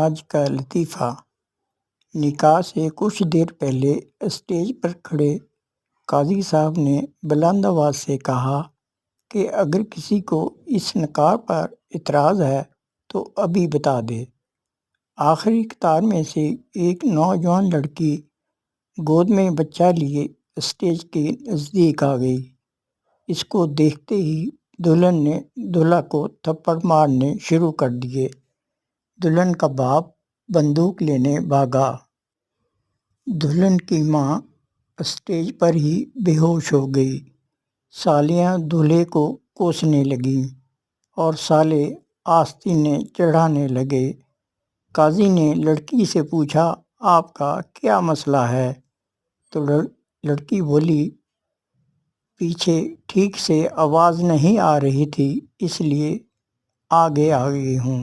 آج کا لطیفہ۔ نکاح سے کچھ دیر پہلے اسٹیج پر کھڑے قاضی صاحب نے بلند آواز سے کہا کہ اگر کسی کو اس نکاح پر اعتراض ہے تو ابھی بتا دے۔ آخری قطار میں سے ایک نوجوان لڑکی گود میں بچہ لیے اسٹیج کے نزدیک آ گئی۔ اس کو دیکھتے ہی دلہن نے دولہا کو تھپڑ مارنے شروع کر دیے۔ دلہن کا باپ بندوق لینے بھاگا۔ دلہن کی ماں اسٹیج پر ہی بے ہوش ہو گئی۔ سالیاں دولہے کو کوسنے لگیں اور سالے آستینیں چڑھانے لگے۔ قاضی نے لڑکی سے پوچھا، آپ کا کیا مسئلہ ہے؟ تو لڑکی بولی، پیچھے ٹھیک سے آواز نہیں آ رہی تھی اس لیے آگے آ گئی ہوں۔